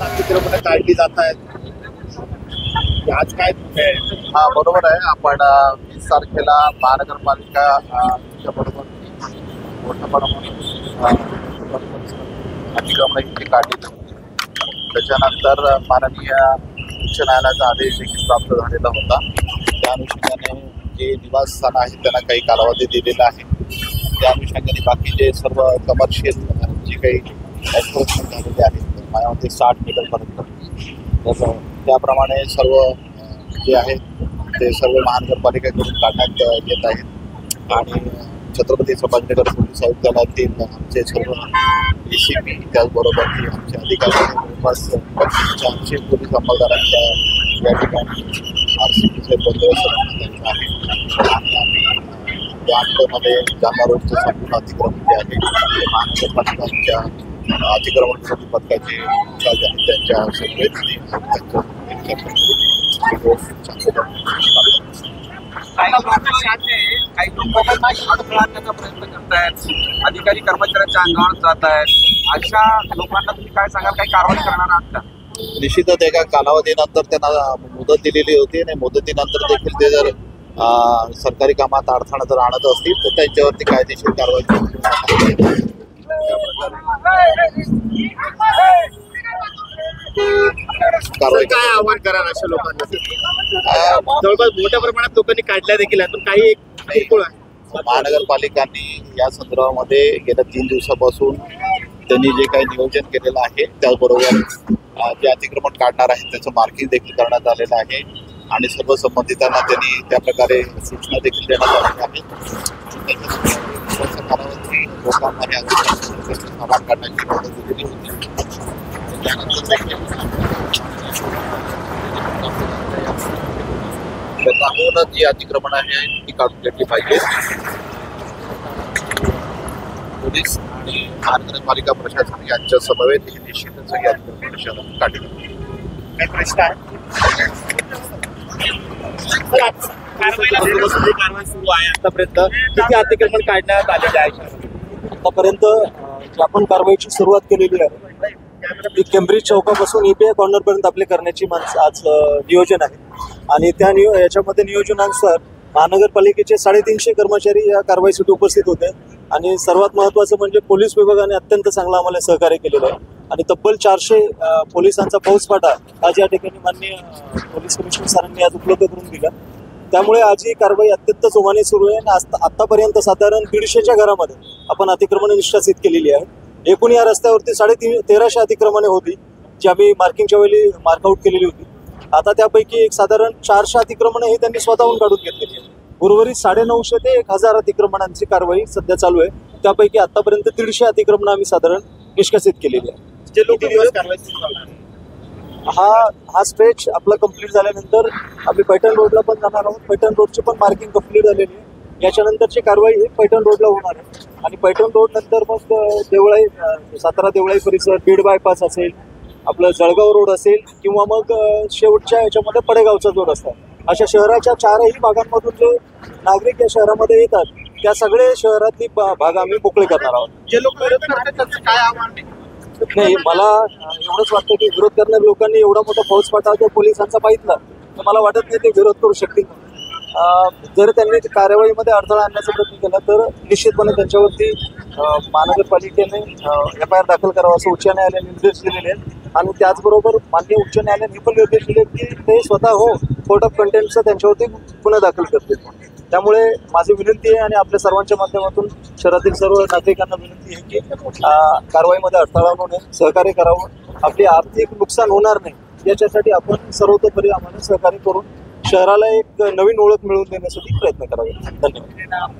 अतिक्रमण काढली जात आहेत. आज काय हा बरोबर आहे. आपण 20 तारखेला महानगरपालिका बरोबर मोठ्या प्रमाणात अतिक्रमण इथे काढली. त्याच्यानंतर माननीय उच्च न्यायालयाचा आदेश देखील प्राप्त झालेला होता. त्या अनुषंगाने जे निवासस्थान आहेत त्यांना काही कालावधी दिलेला आहे. त्या अनुषंगाने बाकी जे सर्व कमर्शियल जे काही ॲक्रोचमेंट झालेले आहेत माझ्यामध्ये 60 मीटरपर्यंत, तर त्याप्रमाणे सर्व जे आहेत ते सर्व महानगरपालिकेकडून काढण्यात येत आहेत. आणि छत्रपती संभाजीनगर पोलीस आयुक्तालयातील आमचे सर्व ACP त्याचबरोबर आमचे अधिकारी जवळपास 400 पोलीस अंमलदारांच्या या ठिकाणी RCPचे बंदोबस्त त्यांचा आहे. आणि आम्ही त्या अंतमध्ये जालना रोडचं संपूर्ण अतिक्रमण जे आहे ते महानगरपालिकांच्या अतिक्रमण विरोधी पथकाचे इंचार्ज आहेत त्यांच्या सगळेच काही लोकांना अडथळा आणण्याचा प्रयत्न करतायत, अधिकारी कर्मचाऱ्यांच्या अंगावर जात आहेत. अशा लोकांना तुम्ही काय सांगाल, काही कारवाई करणार आहात का? निश्चितच एका कालावधीनंतर त्यांना मुदत दिलेली होती आणि मुदतीनंतर देखील ते जर सरकारी कामात अडथळा जर आणत असतील तर त्यांच्यावरती कायदेशीर कारवाई काय आव्हान कराल अशा लोकांना? जवळपास मोठ्या प्रमाणात लोकांनी काढल्या देखील आहेत, पण काही किरकोळ आहे. महानगरपालिकांनी या संदर्भामध्ये गेल्या 3 दिवसापासून त्यांनी जे काही नियोजन केलेलं आहे त्याचबरोबर जे अतिक्रमण काढणार आहेत त्याचं मार्किंग देखील करण्यात आलेलं आहे आणि सर्व संबंधितांना त्यांनी त्या प्रकारे सूचना देखील देण्यात आलेल्या आहेत. कालावधी लोकांना हे सामान काढण्याची मदत दिलेली होती. त्यानंतर स्वतःहून जी अतिक्रमण आहे ती काढून घेतली पाहिजे. पोलीस आणि महानगरपालिका प्रशासन यांच्या समवेत ही निश्चितच ही अतिक्रमण काढली. काही प्रश्न आहे? कारवाई सुरू आहे. आतापर्यंत किती अतिक्रमण काढण्यात आलेले आहे? आतापर्यंत जी आपण कारवाईची सुरुवात केलेली आहे ती केम्ब्रिज चौकापासून EPI कॉर्नरपर्यंत आपली करण्याची आज नियोजन आहे. आणि त्या याच्यामध्ये नियोजनानुसार महानगरपालिकेचे 350 कर्मचारी या कारवाईसाठी उपस्थित होते. आणि सर्वात महत्त्वाचं म्हणजे पोलीस विभागाने अत्यंत चांगलं आम्हाला सहकार्य केलेलं आहे. आणि तब्बल 400 पोलिसांचा फौजफाटा आज या ठिकाणी माननीय पोलीस कमिशनर सरांनी आज उपलब्ध करून दिला. त्यामुळे आज ही कारवाई अत्यंत जोमाने सुरू आहे. आणि आत्तापर्यंत साधारण 150च्या घरामध्ये आपण अतिक्रमणे निष्कासित केलेली आहे. एकूण या रस्त्यावरती 1350 अतिक्रमणे होती जी आम्ही मार्किंगच्या वेळी मार्कआउट केलेली होती. आता त्यापैकी एक साधारण 400 अतिक्रमणे ही त्यांनी स्वतःहून काढून घेतलेली आहे. उर्वरित 950 ते 1000 अतिक्रमणांची कारवाई सध्या चालू आहे. त्यापैकी आतापर्यंत 150 अतिक्रमण आम्ही साधारण निष्कासित केलेली आहे. जे लोक कारवाई सुरू करणार हा स्ट्रेच आपला कंप्लीट झाल्यानंतर आम्ही पैठण रोडला पण जाणार आहोत. पैठण रोडची पण मार्किंग कंप्लीट झालेली आहे. याच्यानंतरची कारवाई ही पैठण रोडला होणार आहे. आणि पैठण रोड नंतर मग देवळाई, सातारा देवळाई परिसर, बीड बायपास असेल, आपलं जळगाव रोड असेल किंवा मग शेवटच्या याच्यामध्ये पडेगावचा जो रस्ता, अशा शहराच्या 4ही भागांमधून जे नागरिक या शहरामध्ये येतात त्या सगळे शहरातली भाग आम्ही मोकळे करणार आहोत. जे लोक विरोध करतात त्यांचं काय आव्हान नाही, मला एवढंच वाटतं की विरोध करणाऱ्या लोकांनी एवढा मोठा फौजफाटा जर पोलिसांचा पाहितला तर मला वाटत नाही ते विरोध करू शकतील. जर त्यांनी कारवाईमध्ये अडथळा आणण्याचा प्रयत्न केला तर निश्चितपणे त्यांच्यावरती महानगरपालिकेने FIR दाखल करावा असं उच्च न्यायालयाने निर्देश दिलेले आहेत. आणि त्याचबरोबर माननीय उच्च न्यायालयाने पण निर्देश दिले की ते स्वतः कोर्ट ऑफ कंटेम्प्टचा त्यांच्यावरती गुन्हा दाखल करतील. त्यामुळे माझी विनंती आहे आणि आपल्या सर्वांच्या माध्यमातून शहरातील सर्व नागरिकांना विनंती आहे की कारवाईमध्ये अडथळा आणू नये, सहकार्य करावं. आपली आर्थिक नुकसान होणार नाही याच्यासाठी आपण सर्वतोपरी आम्हाला सहकार्य करून शहराला एक नवीन ओळख मिळवून देण्यासाठी प्रयत्न करावे. धन्यवाद.